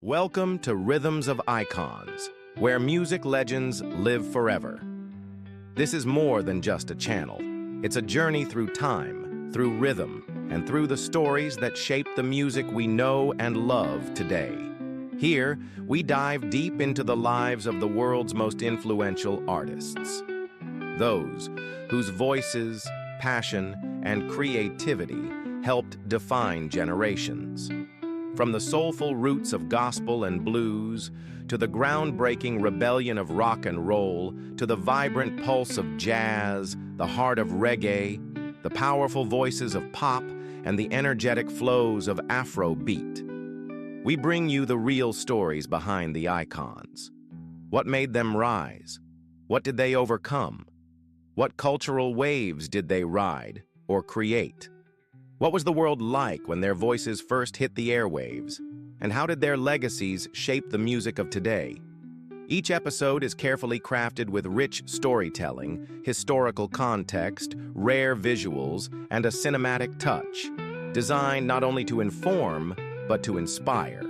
Welcome to Rhythms of Icons, where music legends live forever. This is more than just a channel. It's a journey through time, through rhythm, and through the stories that shape the music we know and love today. Here, we dive deep into the lives of the world's most influential artists. Those whose voices, passion, and creativity helped define generations. From the soulful roots of gospel and blues, to the groundbreaking rebellion of rock and roll, to the vibrant pulse of jazz, the heart of reggae, the powerful voices of pop, and the energetic flows of Afrobeat. We bring you the real stories behind the icons. What made them rise? What did they overcome? What cultural waves did they ride or create? What was the world like when their voices first hit the airwaves? And how did their legacies shape the music of today? Each episode is carefully crafted with rich storytelling, historical context, rare visuals, and a cinematic touch, designed not only to inform, but to inspire.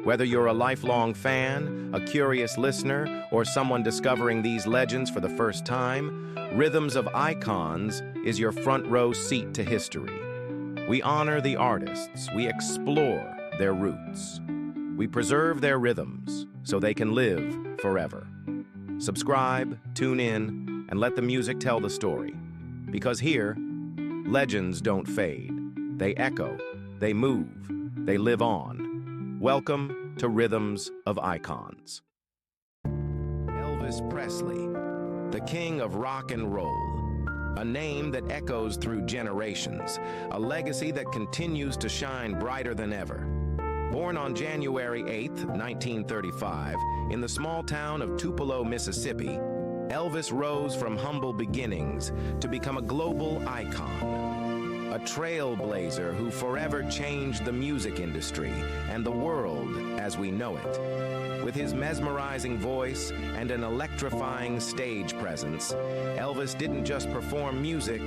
Whether you're a lifelong fan, a curious listener, or someone discovering these legends for the first time, Rhythms of Icons is your front row seat to history. We honor the artists, we explore their roots. We preserve their rhythms so they can live forever. Subscribe, tune in, and let the music tell the story. Because here, legends don't fade. They echo, they move, they live on. Welcome to Rhythms of Icons. Elvis Presley, the king of rock and roll. A name that echoes through generations, a legacy that continues to shine brighter than ever. Born on January 8, 1935, in the small town of Tupelo, Mississippi, Elvis rose from humble beginnings to become a global icon. A trailblazer who forever changed the music industry and the world as we know it. With his mesmerizing voice and an electrifying stage presence, Elvis didn't just perform music,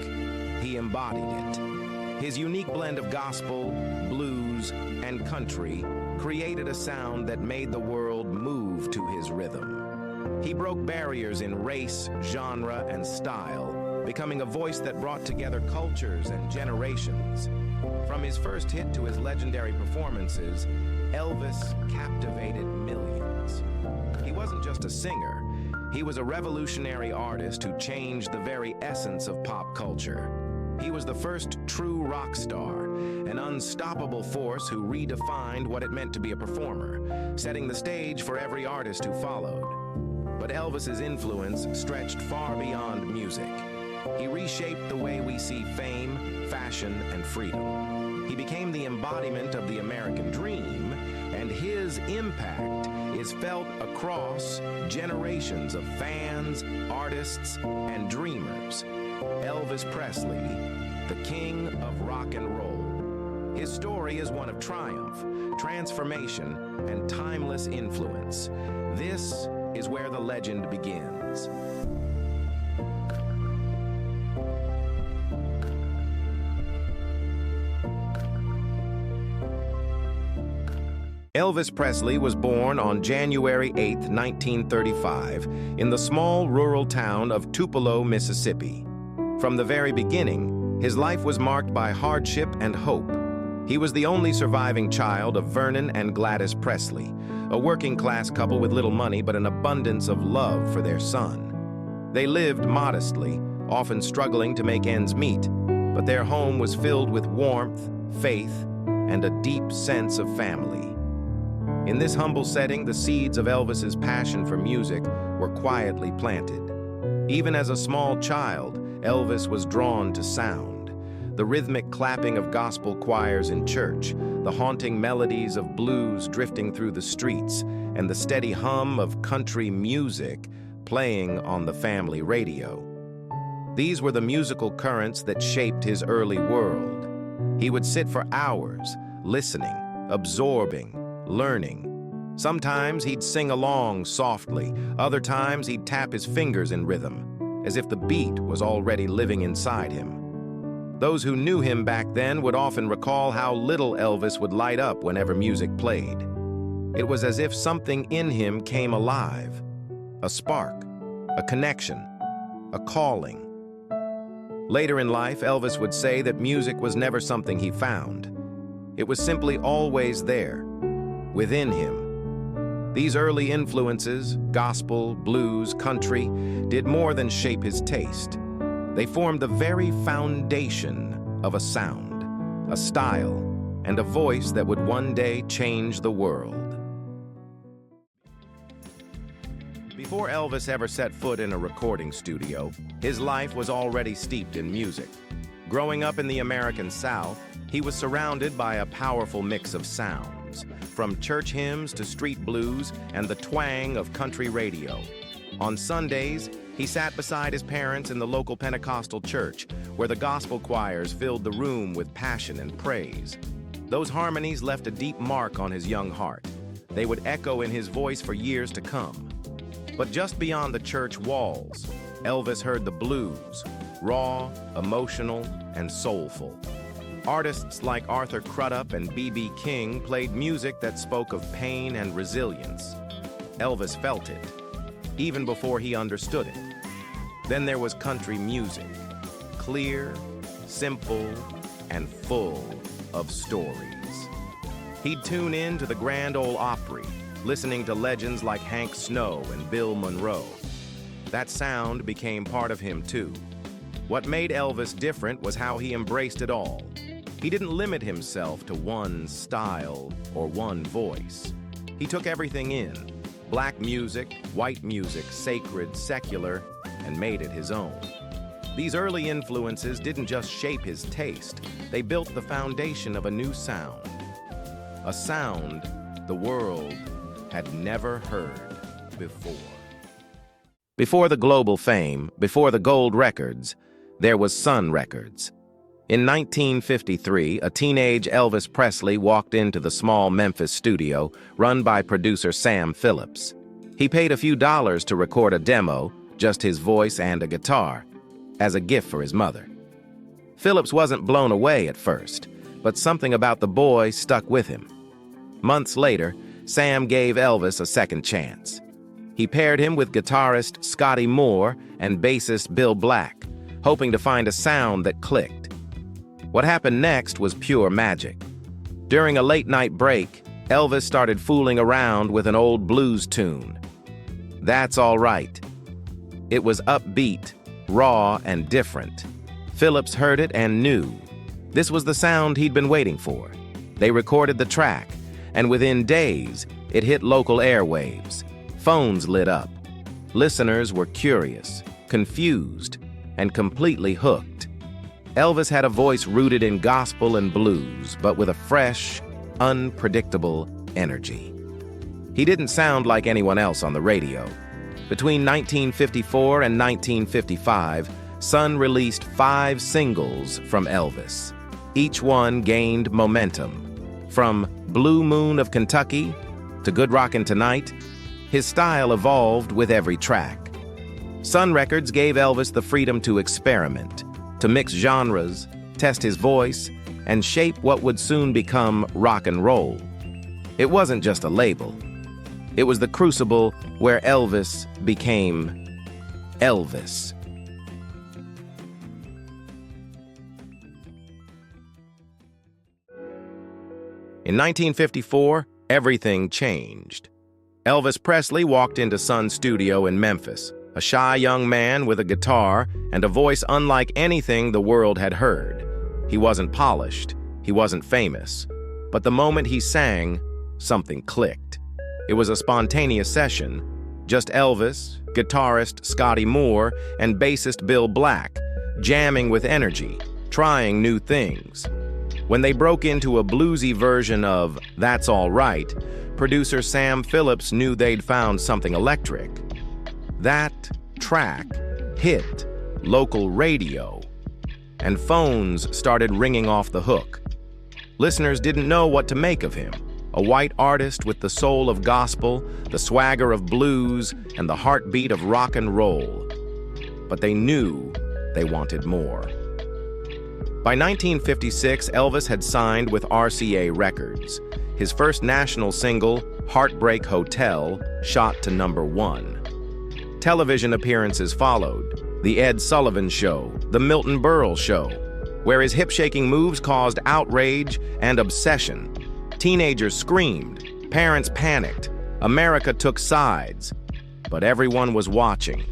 he embodied it. His unique blend of gospel, blues, and country created a sound that made the world move to his rhythm. He broke barriers in race, genre, and style, becoming a voice that brought together cultures and generations. From his first hit to his legendary performances, Elvis captivated millions. He wasn't just a singer, he was a revolutionary artist who changed the very essence of pop culture. He was the first true rock star, an unstoppable force who redefined what it meant to be a performer, setting the stage for every artist who followed. But Elvis's influence stretched far beyond music. He reshaped the way we see fame, fashion, and freedom. He became the embodiment of the American dream, and his impact is felt across generations of fans, artists, and dreamers. Elvis Presley, the king of rock and roll. His story is one of triumph, transformation, and timeless influence. This is where the legend begins. Elvis Presley was born on January 8, 1935, in the small rural town of Tupelo, Mississippi. From the very beginning, his life was marked by hardship and hope. He was the only surviving child of Vernon and Gladys Presley, a working-class couple with little money but an abundance of love for their son. They lived modestly, often struggling to make ends meet, but their home was filled with warmth, faith, and a deep sense of family. In this humble setting, the seeds of Elvis's passion for music were quietly planted. Even as a small child, Elvis was drawn to sound. The rhythmic clapping of gospel choirs in church, the haunting melodies of blues drifting through the streets, and the steady hum of country music playing on the family radio. These were the musical currents that shaped his early world. He would sit for hours, listening, absorbing, learning. Sometimes he'd sing along softly, other times he'd tap his fingers in rhythm, as if the beat was already living inside him. Those who knew him back then would often recall how little Elvis would light up whenever music played. It was as if something in him came alive. A spark, a connection, a calling. Later in life, Elvis would say that music was never something he found. It was simply always there, within him. These early influences, gospel, blues, country, did more than shape his taste. They formed the very foundation of a sound, a style, and a voice that would one day change the world. Before Elvis ever set foot in a recording studio, his life was already steeped in music. Growing up in the American South, he was surrounded by a powerful mix of sounds, from church hymns to street blues and the twang of country radio. On Sundays, he sat beside his parents in the local Pentecostal church, where the gospel choirs filled the room with passion and praise. Those harmonies left a deep mark on his young heart. They would echo in his voice for years to come. But just beyond the church walls, Elvis heard the blues, raw, emotional, and soulful. Artists like Arthur Crudup and B.B. King played music that spoke of pain and resilience. Elvis felt it, even before he understood it. Then there was country music, clear, simple, and full of stories. He'd tune in to the Grand Ole Opry, listening to legends like Hank Snow and Bill Monroe. That sound became part of him too. What made Elvis different was how he embraced it all. He didn't limit himself to one style or one voice. He took everything in, black music, white music, sacred, secular, and made it his own. These early influences didn't just shape his taste, they built the foundation of a new sound. A sound the world had never heard before. Before the global fame, before the gold records, there was Sun Records. In 1953, a teenage Elvis Presley walked into the small Memphis studio run by producer Sam Phillips. He paid a few dollars to record a demo, just his voice and a guitar, as a gift for his mother. Phillips wasn't blown away at first, but something about the boy stuck with him. Months later, Sam gave Elvis a second chance. He paired him with guitarist Scotty Moore and bassist Bill Black, hoping to find a sound that clicked. What happened next was pure magic. During a late-night break, Elvis started fooling around with an old blues tune. That's All Right. It was upbeat, raw, and different. Phillips heard it and knew. This was the sound he'd been waiting for. They recorded the track, and within days, it hit local airwaves. Phones lit up. Listeners were curious, confused, and completely hooked. Elvis had a voice rooted in gospel and blues, but with a fresh, unpredictable energy. He didn't sound like anyone else on the radio. Between 1954 and 1955, Sun released 5 singles from Elvis. Each one gained momentum. From Blue Moon of Kentucky to Good Rockin' Tonight, his style evolved with every track. Sun Records gave Elvis the freedom to experiment, to mix genres, test his voice, and shape what would soon become rock and roll. It wasn't just a label. It was the crucible where Elvis became Elvis. In 1954, everything changed. Elvis Presley walked into Sun's studio in Memphis, a shy young man with a guitar and a voice unlike anything the world had heard. He wasn't polished, he wasn't famous, but the moment he sang, something clicked. It was a spontaneous session, just Elvis, guitarist Scotty Moore, and bassist Bill Black, jamming with energy, trying new things. When they broke into a bluesy version of That's All Right, producer Sam Phillips knew they'd found something electric. That track hit local radio, and phones started ringing off the hook. Listeners didn't know what to make of him. A white artist with the soul of gospel, the swagger of blues, and the heartbeat of rock and roll. But they knew they wanted more. By 1956, Elvis had signed with RCA Records. His first national single, Heartbreak Hotel shot to #1. Television appearances followed: The Ed Sullivan Show, The Milton Berle Show, where his hip-shaking moves caused outrage and obsession. Teenagers screamed, parents panicked, America took sides. But everyone was watching.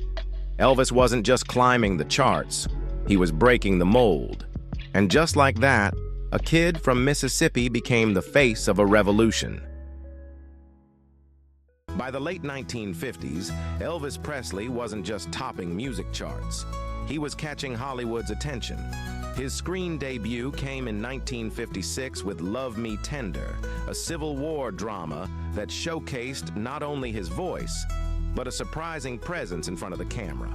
Elvis wasn't just climbing the charts, he was breaking the mold. And just like that, a kid from Mississippi became the face of a revolution. By the late 1950s, Elvis Presley wasn't just topping music charts. He was catching Hollywood's attention. His screen debut came in 1956 with Love Me Tender, a Civil War drama that showcased not only his voice, but a surprising presence in front of the camera.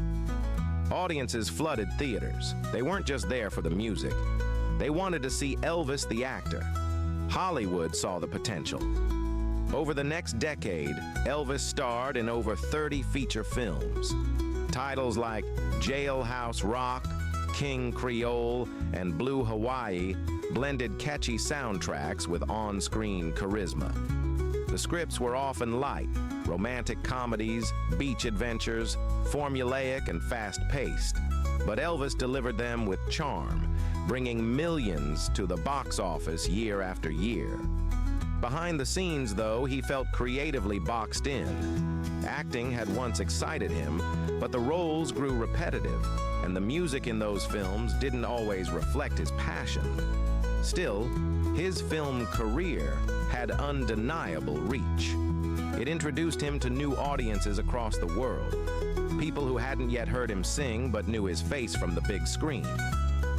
Audiences flooded theaters. They weren't just there for the music. They wanted to see Elvis the actor. Hollywood saw the potential. Over the next decade, Elvis starred in over 30 feature films. Titles like Jailhouse Rock, King Creole, and Blue Hawaii blended catchy soundtracks with on-screen charisma. The scripts were often light, romantic comedies, beach adventures, formulaic and fast-paced. But Elvis delivered them with charm, bringing millions to the box office year after year. Behind the scenes, though, he felt creatively boxed in. Acting had once excited him, but the roles grew repetitive, and the music in those films didn't always reflect his passion. Still, his film career had undeniable reach. It introduced him to new audiences across the world, people who hadn't yet heard him sing but knew his face from the big screen.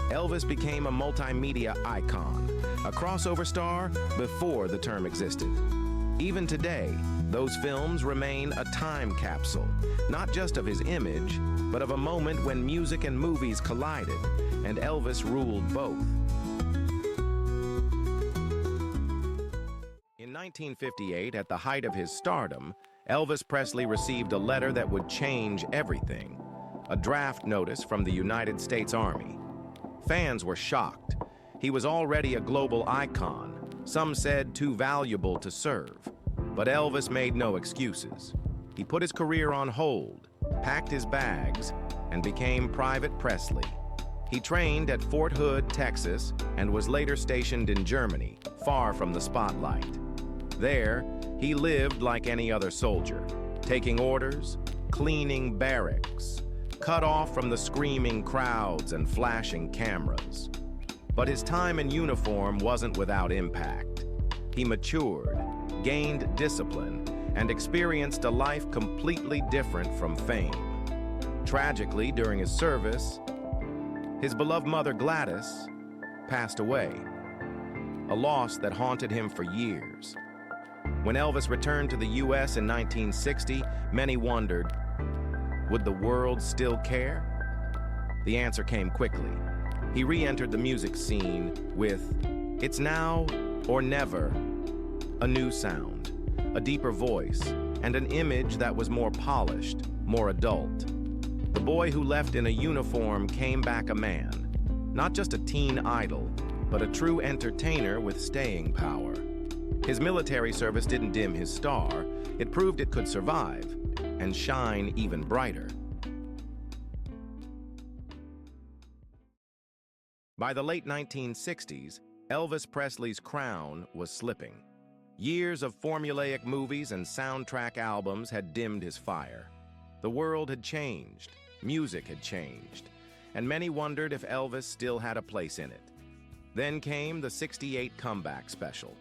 Elvis became a multimedia icon, a crossover star before the term existed. Even today, those films remain a time capsule, not just of his image, but of a moment when music and movies collided, and Elvis ruled both. In 1958, at the height of his stardom, Elvis Presley received a letter that would change everything: a draft notice from the United States Army. Fans were shocked. He was already a global icon, some said too valuable to serve. But Elvis made no excuses. He put his career on hold, packed his bags, and became Private Presley. He trained at Fort Hood, Texas, and was later stationed in Germany, far from the spotlight. There, he lived like any other soldier, taking orders, cleaning barracks, cut off from the screaming crowds and flashing cameras. But his time in uniform wasn't without impact. He matured, gained discipline, and experienced a life completely different from fame. Tragically, during his service, his beloved mother Gladys passed away, a loss that haunted him for years. When Elvis returned to the U.S. in 1960, many wondered, would the world still care? The answer came quickly. He re-entered the music scene with "It's Now or Never," a new sound, a deeper voice, and an image that was more polished, more adult. The boy who left in a uniform came back a man, not just a teen idol, but a true entertainer with staying power. His military service didn't dim his star. It proved it could survive and shine even brighter. By the late 1960s, Elvis Presley's crown was slipping. Years of formulaic movies and soundtrack albums had dimmed his fire. The world had changed, music had changed, and many wondered if Elvis still had a place in it. Then came the '68 comeback special.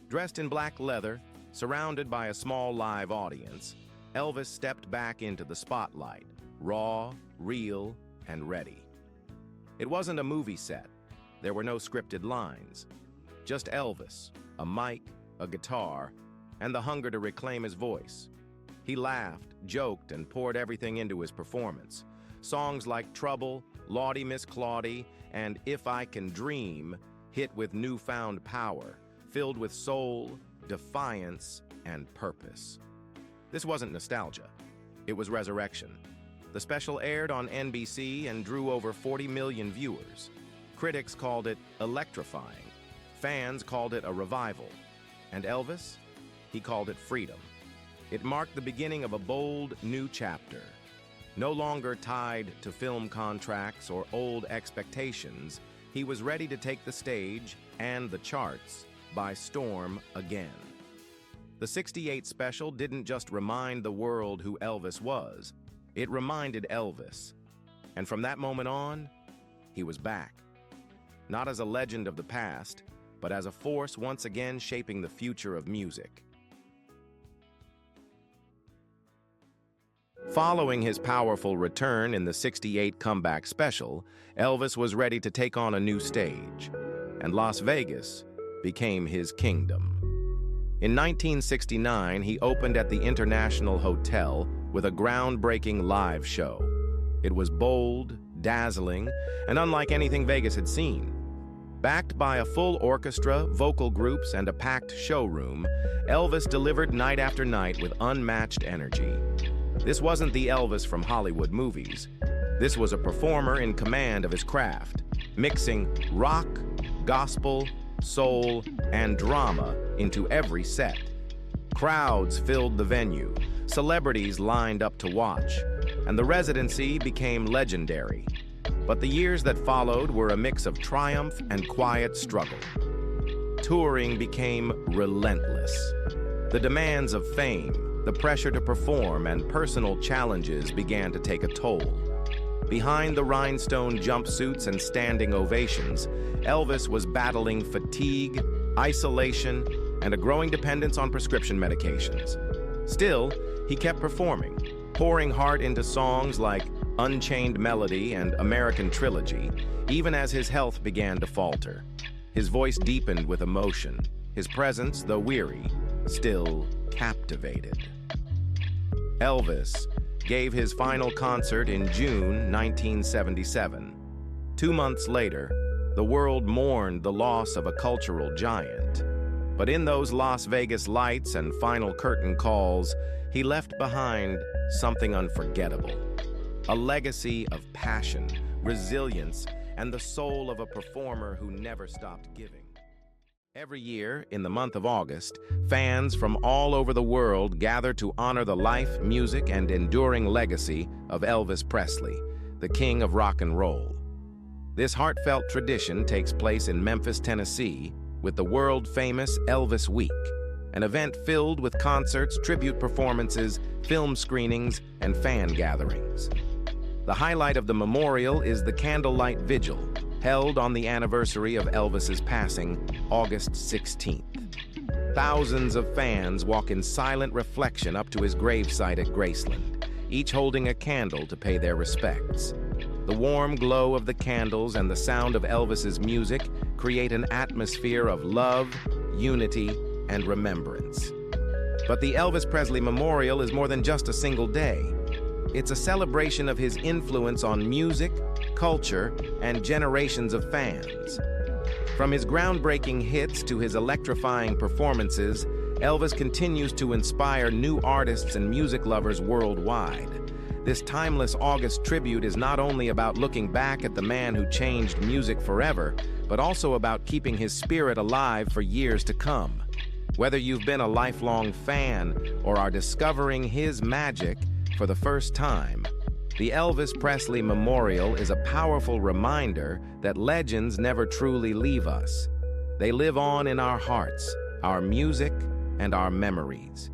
Dressed in black leather, surrounded by a small live audience, Elvis stepped back into the spotlight, raw, real, and ready. It wasn't a movie set. There were no scripted lines. Just Elvis, a mic, a guitar, and the hunger to reclaim his voice. He laughed, joked, and poured everything into his performance. Songs like Trouble, Lawdy Miss Clawdy, and If I Can Dream hit with newfound power, filled with soul, defiance, and purpose. This wasn't nostalgia. It was resurrection. The special aired on NBC and drew over 40 million viewers. Critics called it electrifying. Fans called it a revival. And Elvis? He called it freedom. It marked the beginning of a bold new chapter. No longer tied to film contracts or old expectations, he was ready to take the stage and the charts by storm again. The '68 special didn't just remind the world who Elvis was, it reminded Elvis. And from that moment on, he was back. Not as a legend of the past, but as a force once again shaping the future of music. Following his powerful return in the '68 comeback special, Elvis was ready to take on a new stage, and Las Vegas became his kingdom. In 1969, he opened at the International Hotel with a groundbreaking live show. It was bold, dazzling, and unlike anything Vegas had seen. Backed by a full orchestra, vocal groups, and a packed showroom, Elvis delivered night after night with unmatched energy. This wasn't the Elvis from Hollywood movies. This was a performer in command of his craft, mixing rock, gospel, soul, and drama into every set. Crowds filled the venue, celebrities lined up to watch, and the residency became legendary. But the years that followed were a mix of triumph and quiet struggle. Touring became relentless. The demands of fame, the pressure to perform, and personal challenges began to take a toll. Behind the rhinestone jumpsuits and standing ovations, Elvis was battling fatigue, isolation, and a growing dependence on prescription medications. Still, he kept performing, pouring heart into songs like Unchained Melody and American Trilogy, even as his health began to falter. His voice deepened with emotion, his presence, though weary, still captivated. Elvis gave his final concert in June 1977. 2 months later, the world mourned the loss of a cultural giant. But in those Las Vegas lights and final curtain calls, he left behind something unforgettable. A legacy of passion, resilience, and the soul of a performer who never stopped giving. Every year, in the month of August, fans from all over the world gather to honor the life, music, and enduring legacy of Elvis Presley, the king of rock and roll. This heartfelt tradition takes place in Memphis, Tennessee, with the world-famous Elvis Week, an event filled with concerts, tribute performances, film screenings, and fan gatherings. The highlight of the memorial is the candlelight vigil, held on the anniversary of Elvis's passing, August 16th. Thousands of fans walk in silent reflection up to his gravesite at Graceland, each holding a candle to pay their respects. The warm glow of the candles and the sound of Elvis's music create an atmosphere of love, unity, and remembrance. But the Elvis Presley Memorial is more than just a single day. It's a celebration of his influence on music, culture, and generations of fans. From his groundbreaking hits to his electrifying performances, Elvis continues to inspire new artists and music lovers worldwide. This timeless August tribute is not only about looking back at the man who changed music forever, but also about keeping his spirit alive for years to come. Whether you've been a lifelong fan or are discovering his magic for the first time, the Elvis Presley Memorial is a powerful reminder that legends never truly leave us. They live on in our hearts, our music, and our memories.